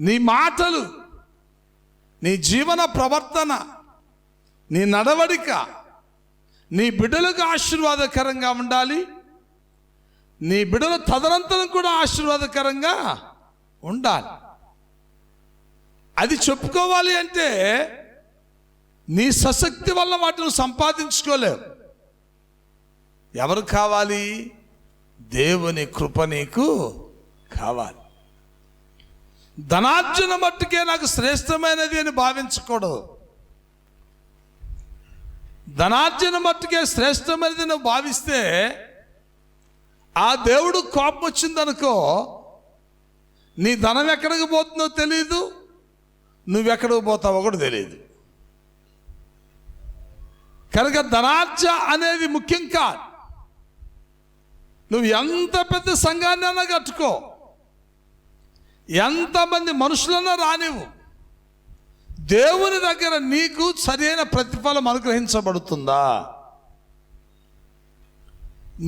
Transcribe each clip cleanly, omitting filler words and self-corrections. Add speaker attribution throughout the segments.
Speaker 1: నీ మాటలు, నీ జీవన ప్రవర్తన, నీ నడవడిక నీ బిడ్డలకు ఆశీర్వాదకరంగా ఉండాలి. నీ బిడ్డల తదనంతరం కూడా ఆశీర్వాదకరంగా ఉండాలి. అది చెప్పుకోవాలి అంటే నీ సశక్తి వల్ల వాటిని సంపాదించుకోలేవు. ఎవరు కావాలి? దేవుని కృప నీకు కావాలి. ధనార్జన మట్టుకే నాకు శ్రేష్టమైనది అని భావించకూడదు. ధనార్జన మట్టుకే శ్రేష్టమైనది నువ్వు భావిస్తే ఆ దేవుడు కోపం వచ్చిందనుకో, నీ ధనం ఎక్కడికి పోతుందో తెలియదు, నువ్వెక్కడికి పోతావో కూడా తెలియదు. కనుక ధనార్జ అనేది ముఖ్యం కాదు. నువ్వు ఎంత పెద్ద సంఘాన్ని అన్నా కట్టుకో, ఎంతమంది మనుషులన్నా రానివ్వు, దేవుని దగ్గర నీకు సరైన ప్రతిఫలం అనుగ్రహించబడుతుందా?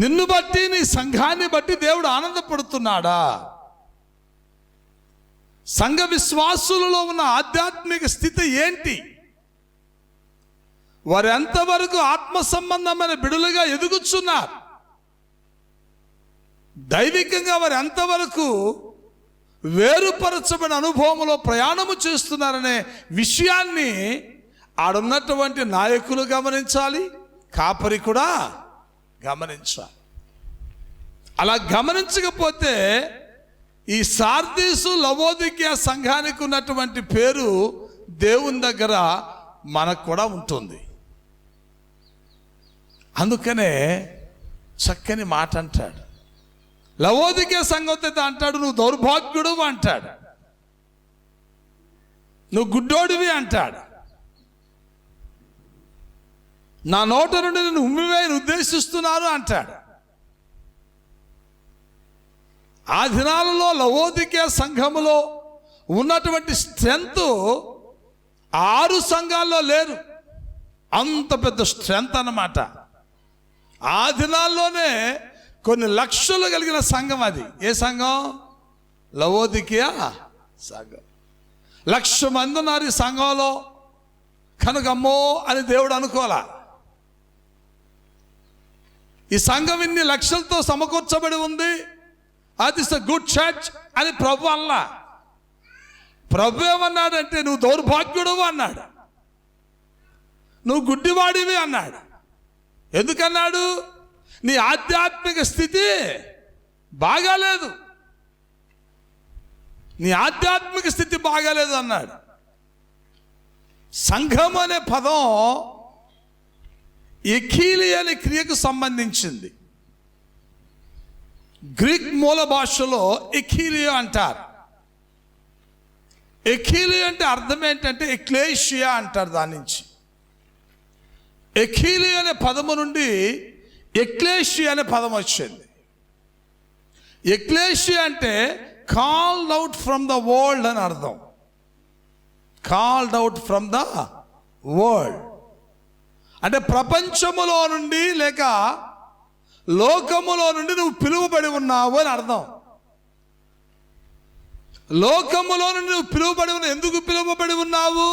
Speaker 1: నిన్ను బట్టి, నీ సంఘాన్ని బట్టి దేవుడు ఆనందపడుతున్నాడా? సంఘ విశ్వాసులలో ఉన్న ఆధ్యాత్మిక స్థితి ఏంటి? వారు ఎంతవరకు ఆత్మ సంబంధమైన బిడులుగా ఎదుగుచున్నారు? దైవికంగా వారు ఎంతవరకు వేరుపరచబడిన అనుభవంలో ప్రయాణము చేస్తున్నారనే విషయాన్ని ఆడున్నటువంటి నాయకులు గమనించాలి, కాపరి కూడా గమనించాలి. అలా గమనించకపోతే ఈ సార్దీసు లవోదికీయ సంఘానికి ఉన్నటువంటి పేరు దేవుని దగ్గర మనకు కూడా ఉంటుంది. అందుకనే చక్కని మాట అంటాడు. లవోదికీయ సంఘంతో అంటాడు, నువ్వు దౌర్భాగ్యుడు అంటాడు, నువ్వు గుడ్డోడివి అంటాడు, నా నోట నుండి నేను ఉమ్మివేయని ఉద్దేశిస్తున్నాను అంటాడు. ఆ దినాలలో లవోదికీయ సంఘములో ఉన్నటువంటి స్ట్రెంత్ 6 సంఘాల్లో లేరు. అంత పెద్ద స్ట్రెంత్ అన్నమాట. ఆ దినాల్లోనే కొన్ని లక్షలు కలిగిన సంఘం అది. ఏ సంఘం? లవోదికీయ సంఘం. 1,00,000 మంది ఉన్నారు ఈ సంఘంలో. కనుక అమ్మో అని దేవుడు అనుకోలా. ఈ సంఘం ఇన్ని లక్షలతో సమకూర్చబడి ఉంది, అది ఇస్ అ గుడ్ చర్చ్ అని ప్రభు అల్లా. ప్రభు ఏమన్నాడంటే, నువ్వు దౌర్భాగ్యుడు అన్నాడు, నువ్వు గుడ్డివాడివి అన్నాడు. ఎందుకన్నాడు? నీ ఆధ్యాత్మిక స్థితి బాగాలేదు, నీ ఆధ్యాత్మిక స్థితి బాగాలేదు అన్నాడు. సంఘం అనే పదం ఎకీలి అనే క్రియకు సంబంధించింది. గ్రీక్ మూల భాషలో ఎకీలియో అంటారు. ఎకీలియో అంటే అర్థం ఏంటంటే ఎక్లేషియా అంటారు. దాని నుంచి ఎకీలియో అనే పదము నుండి ఎక్లేషియా అనే పదం వచ్చింది. ఎక్లేషియా అంటే called out from the world అని అర్థం. Called out from the world అంటే ప్రపంచములో నుండి లేక లోకములో నుండి నువ్వు పిలువబడి ఉన్నావు అని అర్థం. లోకములో నుండి నువ్వు పిలువబడి ఉన్నావు. ఎందుకు పిలువబడి ఉన్నావు?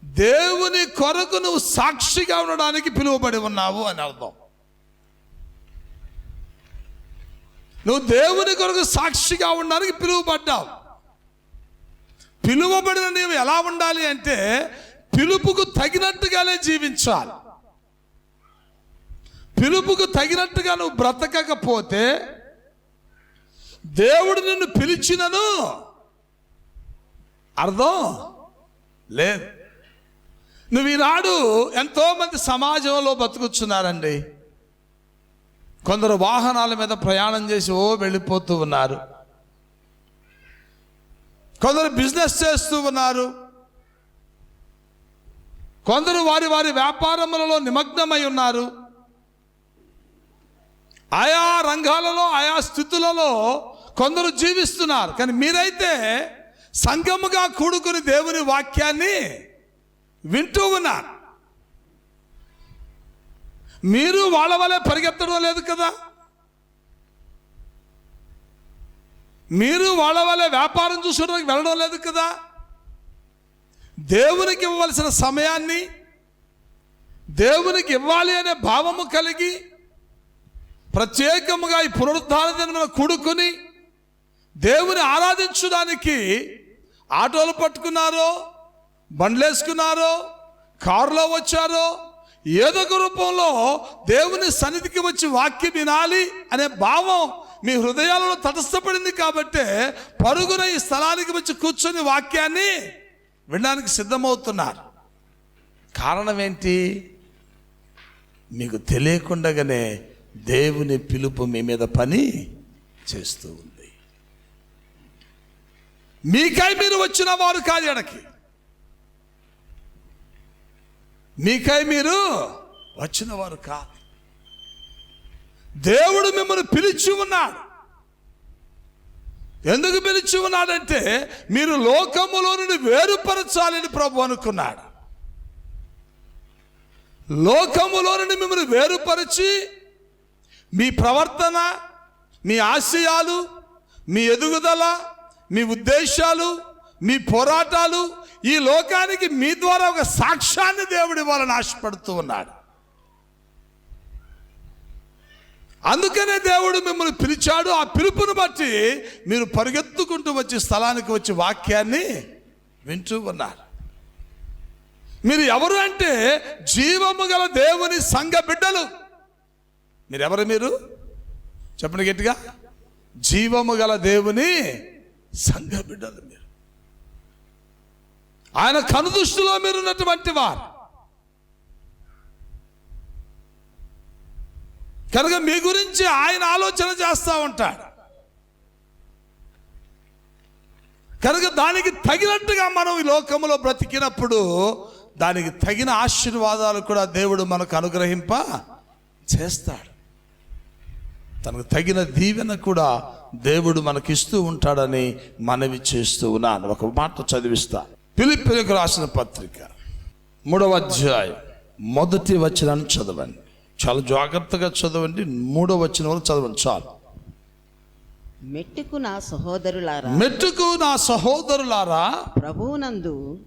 Speaker 1: దేవుని కొరకు నువ్వు సాక్షిగా ఉండడానికి పిలువబడి ఉన్నావు అని అర్థం. నువ్వు దేవుని కొరకు సాక్షిగా ఉండడానికి పిలువబడ్డావు. పిలువబడిన నీవు ఎలా ఉండాలి అంటే పిలుపుకు తగినట్టుగానే జీవించాలి. పిలుపుకు తగినట్టుగా నువ్వు బ్రతకకపోతే దేవుడు నిన్ను పిలిచినను అర్థం లేదు. నువ్వు ఈనాడు ఎంతోమంది సమాజంలో బతుకుతున్నారండి. కొందరు వాహనాల మీద ప్రయాణం చేసి వెళ్ళిపోతూ ఉన్నారు, కొందరు బిజినెస్ చేస్తూ ఉన్నారు, కొందరు వారి వారి వ్యాపారములలో నిమగ్నమై ఉన్నారు. ఆయా రంగాలలో ఆయా స్థితులలో కొందరు జీవిస్తున్నారు. కానీ మీరైతే సంఘముగా కూడుకుని దేవుని వాక్యాన్ని వింటూ ఉన్నారు. మీరు వాళ్ళ వలె పరిగెత్తడం లేదు కదా. మీరు వాళ్ళ వల్లే వ్యాపారం చూసుకోవడానికి వెళ్ళడం లేదు కదా. దేవునికి ఇవ్వవలసిన సమయాన్ని దేవునికి ఇవ్వాలి అనే భావము కలిగి ప్రత్యేకముగా ఈ పునరుద్ధాన దినమున కూడుకుని దేవుని ఆరాధించడానికి ఆటోలు పట్టుకున్నారో, బండ్లేసుకున్నారో, కారులో వచ్చారో, ఏదో ఒక రూపంలో దేవుని సన్నిధికి వచ్చి వాక్యం వినాలి అనే భావం మీ హృదయాలలో తటస్థపడింది కాబట్టి పరుగున ఈ స్థలానికి వచ్చి కూర్చొని వాక్యాన్ని వినడానికి సిద్ధమవుతున్నారు. కారణం ఏంటి? మీకు తెలియకుండానే దేవుని పిలుపు మీ మీద పని చేస్తూ ఉంది. మీకై మీరు వచ్చిన వారు కాదు ఎడకి, మీకై మీరు వచ్చిన వారు కాదు. దేవుడు మిమ్మల్ని పిలిచి ఉన్నాడు. ఎందుకు పిలిచి ఉన్నాడంటే మీరు లోకములో నుండి వేరుపరచాలని ప్రభు అనుకున్నాడు. లోకములో నుండి మిమ్మల్ని వేరుపరిచి మీ ప్రవర్తన, మీ ఆశయాలు, మీ ఎదుగుదల, మీ ఉద్దేశాలు, మీ పోరాటాలు ఈ లోకానికి మీ ద్వారా ఒక సాక్ష్యాన్ని దేవుడి ఇవ్వాలని ఆశపడుతూ ఉన్నాడు. అందుకనే దేవుడు మిమ్మల్ని పిలిచాడు. ఆ పిలుపుని బట్టి మీరు పరిగెత్తుకుంటూ వచ్చి స్థలానికి వచ్చి వాక్యాన్ని వింటూ ఉన్నారు. మీరు ఎవరు అంటే జీవము గల దేవుని సంఘ బిడ్డలు. మీరెవరు? మీరు చెప్పండి గట్టిగా. జీవము గల దేవుని సంఘ బిడ్డలు మీరు. ఆయన కనుదృష్టిలో మీరు ఉన్నటువంటి వారు కనుక మీ గురించి ఆయన ఆలోచన చేస్తూ ఉంటాడు. కనుక దానికి తగినట్టుగా మనం ఈ లోకంలో బ్రతికినప్పుడు దానికి తగిన ఆశీర్వాదాలు కూడా దేవుడు మనకు అనుగ్రహింప చేస్తాడు. తనకు తగిన దీవెన కూడా దేవుడు మనకిస్తూ ఉంటాడని మనవి చేస్తూ ఉన్నాను. ఒక మాట చదివిస్తా. ఫిలిప్పీయులకు రాసిన పత్రిక 3వ అధ్యాయం 1వ వచనాన్ని చదవండి. చాలా జాగ్రత్తగా చదవండి. 3వ వచనం వరకు చదవండి చాలు.
Speaker 2: మెట్టుకు నా సహోదరులారా,
Speaker 1: మెట్టుకు నా సహోదరులారా,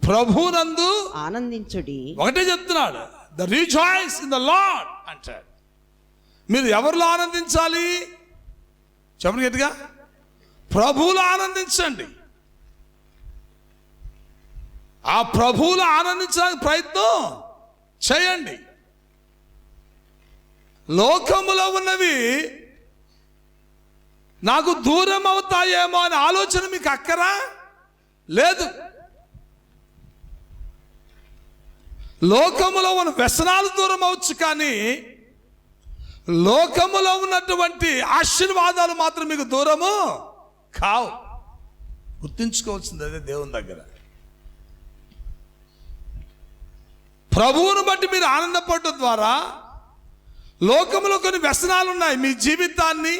Speaker 1: ప్రభువునందు
Speaker 2: ఆనందించుడి.
Speaker 1: ఒకటే చెప్తున్నాడు, the rejoice in the lord అంటాడు. మీరు ఎవరిలో ఆనందించాలి? చెప్పండి గట్టిగా. ప్రభువులో ఆనందించండి. ఆ ప్రభువులో ఆనందించడానికి ప్రయత్నం చేయండి. లోకములో ఉన్నవి నాకు దూరం అవుతాయేమో అనే ఆలోచన మీకు అక్కరా లేదు. లోకములో ఉన్న వ్యసనాలు దూరం అవచ్చు, కానీ లోకములో ఉన్నటువంటి ఆశీర్వాదాలు మాత్రం మీకు దూరము కావు. గుర్తుంచుకోవాల్సింది అదే దేవుని దగ్గర. ప్రభువును బట్టి మీరు ఆనందపడటం ద్వారా లోకంలో కొన్ని వ్యసనాలు ఉన్నాయి. మీ జీవితాన్ని,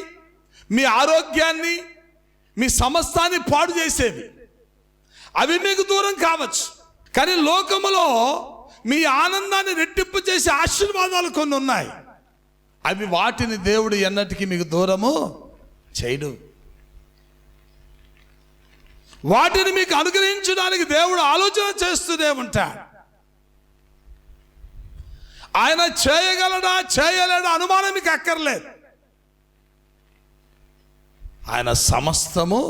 Speaker 1: మీ ఆరోగ్యాన్ని, మీ సమస్తాన్ని పాడు చేసేవి. అవి మీకు దూరం కావచ్చు, కానీ లోకములో మీ ఆనందాన్ని రెట్టింపు చేసే ఆశీర్వాదాలు కొన్ని ఉన్నాయి. అవి వాటిని దేవుడు ఎన్నటికీ మీకు దూరము చేయడు. వాటిని మీకు అనుగ్రహించడానికి దేవుడు ఆలోచన చేస్తూనే ఉంటాడు. ఆయన చేయగలడా చేయలేడా అనుమానం మీకు అక్కర్లేదు. ఆయన సమస్తము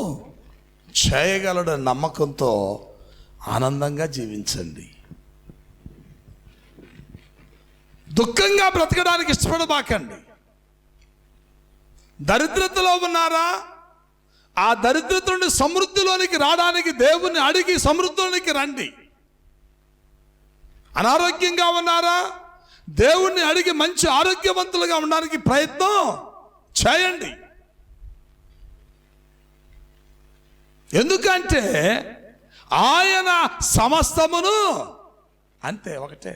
Speaker 1: చేయగలడని నమ్మకంతో ఆనందంగా జీవించండి. దుఃఖంగా బ్రతకడానికి ఇష్టపడబాకండి. దరిద్రతలో ఉన్నారా? ఆ దరిద్రత నుండి సమృద్ధిలోనికి రావడానికి దేవుణ్ణి అడిగి సమృద్ధిలోనికి రండి. అనారోగ్యంగా ఉన్నారా? దేవుణ్ణి అడిగి మంచి ఆరోగ్యవంతులుగా ఉండడానికి ప్రయత్నం చేయండి. ఎందుకంటే ఆయన సమస్తమును అంతే ఒకటే